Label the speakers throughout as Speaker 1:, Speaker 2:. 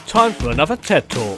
Speaker 1: Time for another TED Talk.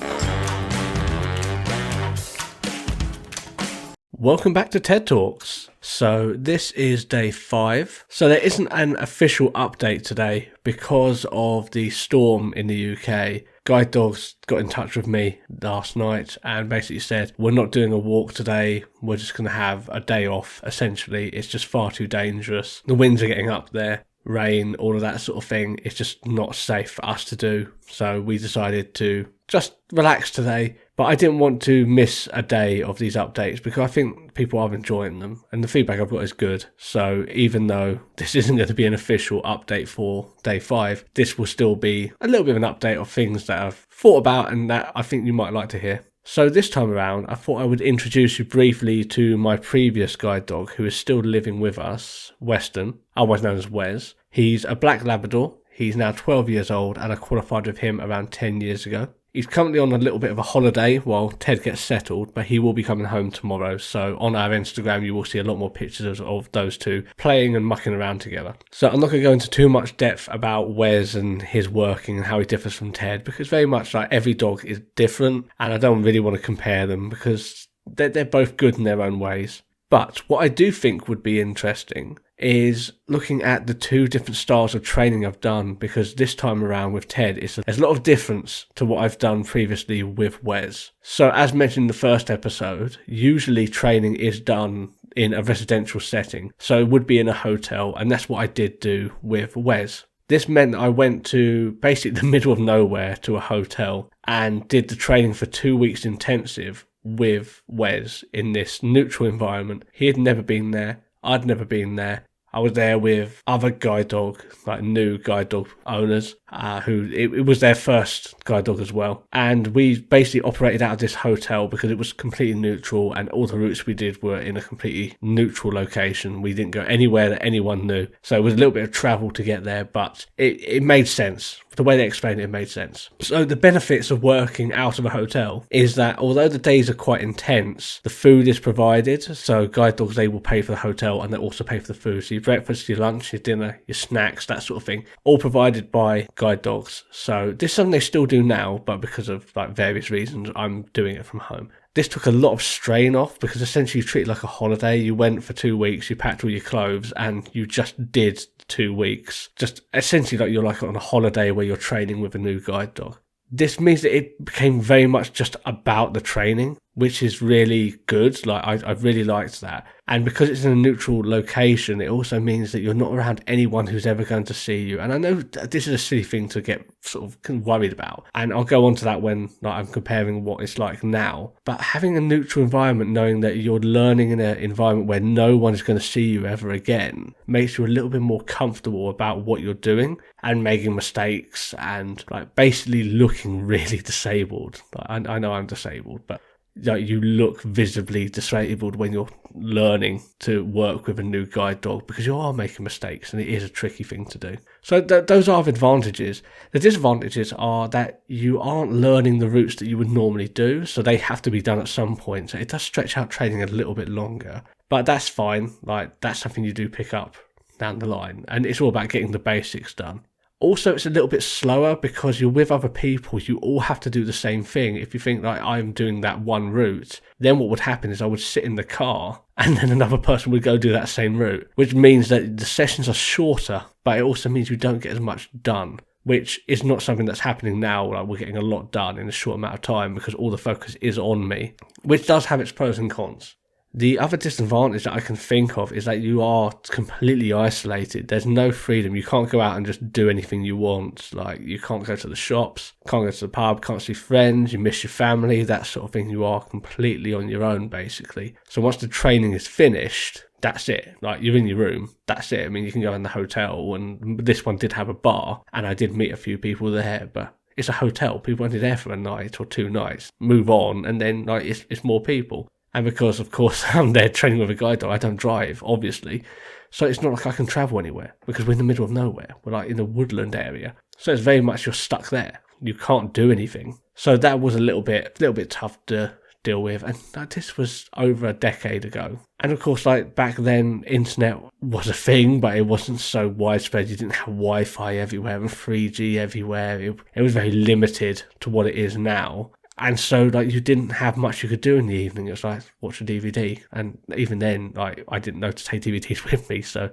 Speaker 1: Welcome back to TED Talks. So this is day 5. So there isn't an official update today because of the storm in the UK. Guidedog got in touch with me last night and basically said, we're not doing a walk today. We're just going to have a day off. Essentially, it's just far too dangerous. The winds are getting up there. Rain, all of that sort of thing. It's just not safe for us to do. So we decided to just relax today. But I didn't want to miss a day of these updates because I think people are enjoying them and the feedback I've got is good. So even though this isn't going to be an official update for day 5, this will still be a little bit of an update of things that I've thought about and that I think you might like to hear. So this time around, I thought I would introduce you briefly to my previous guide dog who is still living with us, Weston, otherwise known as Wes. He's a black Labrador. He's now 12 years old and I qualified with him around 10 years ago. He's currently on a little bit of a holiday while Ted gets settled, but he will be coming home tomorrow. So on our Instagram, you will see a lot more pictures of those two playing and mucking around together. So I'm not going to go into too much depth about Wes and his working and how he differs from Ted, because very much like every dog is different and I don't really want to compare them because they're both good in their own ways. But what I do think would be interesting is looking at the 2 different styles of training I've done, because this time around with Ted, there's a lot of difference to what I've done previously with Wes. So as mentioned in the first episode, usually training is done in a residential setting. So it would be in a hotel, and that's what I did do with Wes. This meant I went to basically the middle of nowhere to a hotel and did the training for 2 weeks intensive with Wes in this neutral environment. He had never been there. I'd never been there. I was there with other guide dog, like new guide dog owners, who it was their first guide dog as well. And we basically operated out of this hotel because it was completely neutral and all the routes we did were in a completely neutral location. We didn't go anywhere that anyone knew. So it was a little bit of travel to get there, but it made sense. The way they explained it made sense. So the benefits of working out of a hotel is that although the days are quite intense, the food is provided. So guide dogs, they will pay for the hotel and they also pay for the food. So your breakfast, your lunch, your dinner, your snacks, that sort of thing, all provided by guide dogs. So this is something they still do now, but because of like various reasons, I'm doing it from home. This took a lot of strain off because essentially you treat it like a holiday. You went for 2 weeks, you packed all your clothes and you just did 2 weeks. Just essentially like you're like on a holiday where you're training with a new guide dog. This means that it became very much just about the training, which is really good. Like I really liked that. And because it's in a neutral location, it also means that you're not around anyone who's ever going to see you. And I know this is a silly thing to get sort of worried about. And I'll go on to that when I'm comparing what it's like now. But having a neutral environment, knowing that you're learning in an environment where no one is going to see you ever again, makes you a little bit more comfortable about what you're doing and making mistakes and like basically looking really disabled. Like, I know I'm disabled, but like you look visibly disabled when you're learning to work with a new guide dog because you are making mistakes and it is a tricky thing to do. So those are the advantages. The disadvantages are that you aren't learning the routes that you would normally do, so they have to be done at some point. So it does stretch out training a little bit longer, but that's fine. Like that's something you do pick up down the line, and it's all about getting the basics done. Also, it's a little bit slower because you're with other people. You all have to do the same thing. If you think like I'm doing that one route, then what would happen is I would sit in the car and then another person would go do that same route, which means that the sessions are shorter, but it also means you don't get as much done, which is not something that's happening now. Like we're getting a lot done in a short amount of time because all the focus is on me, which does have its pros and cons. The other disadvantage that I can think of is that you are completely isolated. There's no freedom. You can't go out and just do anything you want. Like you can't go to the shops, can't go to the pub, can't see friends, you miss your family, that sort of thing. You are completely on your own basically. So once the training is finished, that's it. Like you're in your room, that's it. I mean, you can go in the hotel, and this one did have a bar and I did meet a few people there, but it's a hotel. People only there for a night or 2 nights, move on, and then like it's more people. And because, of course, I'm there training with a guide dog, I don't drive, obviously. So it's not like I can travel anywhere because we're in the middle of nowhere. We're like in a woodland area. So it's very much you're stuck there. You can't do anything. So that was a little bit tough to deal with. And like, this was over a decade ago. And of course, like back then, internet was a thing, but it wasn't so widespread. You didn't have Wi-Fi everywhere and 3G everywhere. It was very limited to what it is now. And so, like, you didn't have much you could do in the evening. It was like, watch a DVD. And even then, like, I didn't know to take DVDs with me. So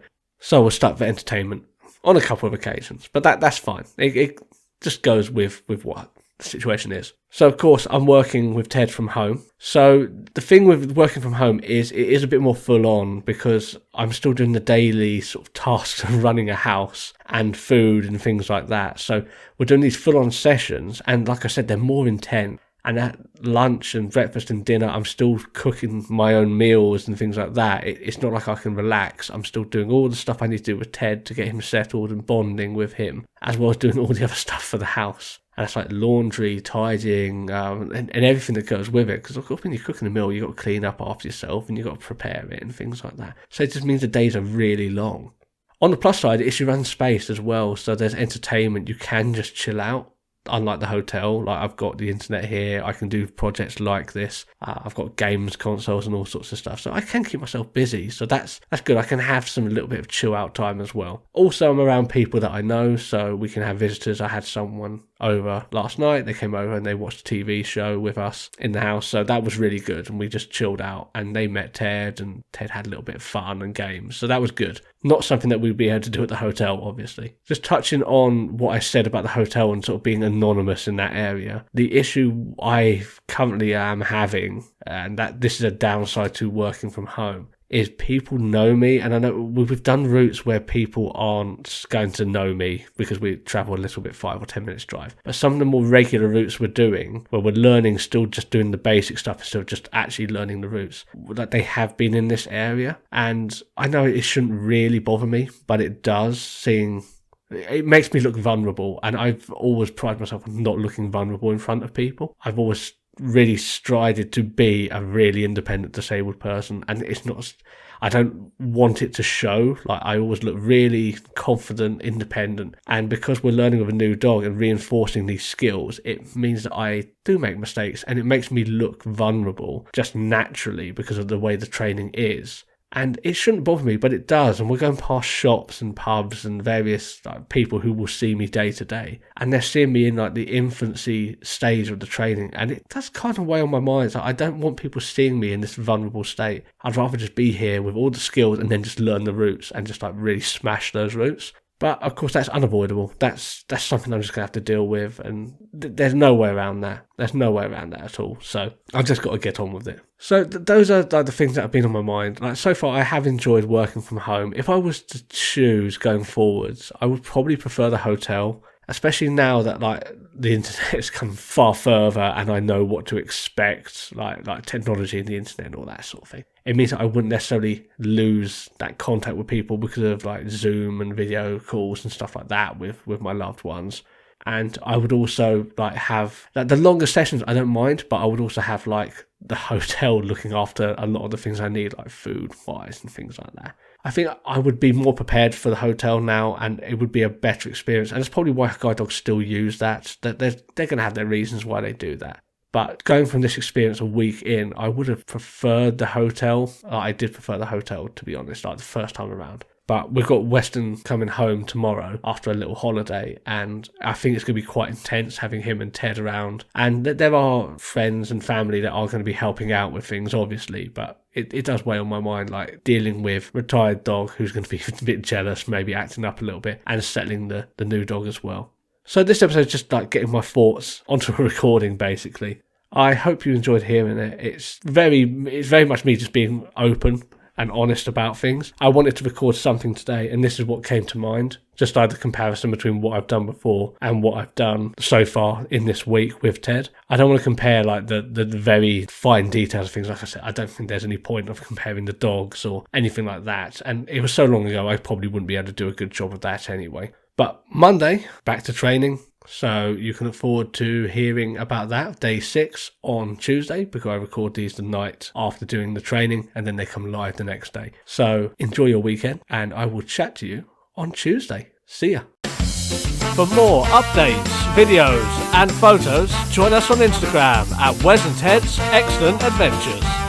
Speaker 1: I was stuck for entertainment on a couple of occasions. But that's fine. It just goes with what the situation is. So, of course, I'm working with Ted from home. So the thing with working from home is it is a bit more full on because I'm still doing the daily sort of tasks of running a house and food and things like that. So we're doing these full on sessions. And like I said, they're more intense. And at lunch and breakfast and dinner, I'm still cooking my own meals and things like that. It's not like I can relax. I'm still doing all the stuff I need to do with Ted to get him settled and bonding with him, as well as doing all the other stuff for the house. And it's like laundry, tidying, and everything that goes with it. Because of course, when you're cooking a meal, you've got to clean up after yourself and you've got to prepare it and things like that. So it just means the days are really long. On the plus side, it's your own space as well. So there's entertainment. You can just chill out. Unlike the hotel, like I've got the internet here, I can do projects like this. I've got games, consoles, and all sorts of stuff, so I can keep myself busy. So that's good. I can have a little bit of chill out time as well. Also, I'm around people that I know, so we can have visitors. I had someone over last night. They came over and they watched a TV show with us in the house, so that was really good. And we just chilled out, and they met Ted, and Ted had a little bit of fun and games, so that was good. Not something that we'd be able to do at the hotel, obviously. Just touching on what I said about the hotel and sort of being anonymous in that area. The issue I currently am having, and that this is a downside to working from home, is people know me, and I know we've done routes where people aren't going to know me because we travel a little bit 5 or 10 minutes drive. But some of the more regular routes we're doing, where we're learning, still just doing the basic stuff instead of just actually learning the routes, that they have been in this area. And I know it shouldn't really bother me, but it does, seeing it makes me look vulnerable. And I've always prided myself on not looking vulnerable in front of people. I've always really strided to be a really independent disabled person, and it's not, I don't want it to show. Like, I always look really confident, independent, and because we're learning with a new dog and reinforcing these skills, it means that I do make mistakes, and it makes me look vulnerable just naturally because of the way the training is. And it shouldn't bother me, but it does. And we're going past shops and pubs and various people who will see me day to day. And they're seeing me in like the infancy stage of the training. And it does kind of weigh on my mind. So I don't want people seeing me in this vulnerable state. I'd rather just be here with all the skills and then just learn the routes and just like really smash those routes. But of course, that's unavoidable. That's something I'm just going to have to deal with. And there's no way around that. There's no way around that at all. So I've just got to get on with it. So those are like the things that have been on my mind. Like, so far, I have enjoyed working from home. If I was to choose going forwards, I would probably prefer the hotel, especially now that like the internet has come far further and I know what to expect, like technology and the internet and all that sort of thing. It means that I wouldn't necessarily lose that contact with people because of like Zoom and video calls and stuff like that with my loved ones. And I would also like have like the longer sessions, I don't mind, but I would also have like the hotel looking after a lot of the things I need, like food wise and things like that. I think I would be more prepared for the hotel now, and it would be a better experience. And it's probably why Guidedog still use that. They're going to have their reasons why they do that. But going from this experience a week in, I would have preferred the hotel. I did prefer the hotel, to be honest, like the first time around. But we've got Weston coming home tomorrow after a little holiday, and I think it's going to be quite intense having him and Ted around. And there are friends and family that are going to be helping out with things, obviously, but it does weigh on my mind, like dealing with retired dog who's going to be a bit jealous, maybe acting up a little bit, and settling the new dog as well. So this episode is just like getting my thoughts onto a recording, basically. I hope you enjoyed hearing it. It's very much me just being open and honest about things. I wanted to record something today, and this is what came to mind. Just like the comparison between what I've done before and what I've done so far in this week with Ted. I don't want to compare like the very fine details of things. Like I said, I don't think there's any point of comparing the dogs or anything like that. And it was so long ago, I probably wouldn't be able to do a good job of that anyway. But Monday, back to training. So you can look forward to hearing about that, day 6 on Tuesday, because I record these the night after doing the training and then they come live the next day. So enjoy your weekend, and I will chat to you on Tuesday. See ya. For more updates, videos and photos, join us on Instagram at Wes and Ted's Excellent Adventures.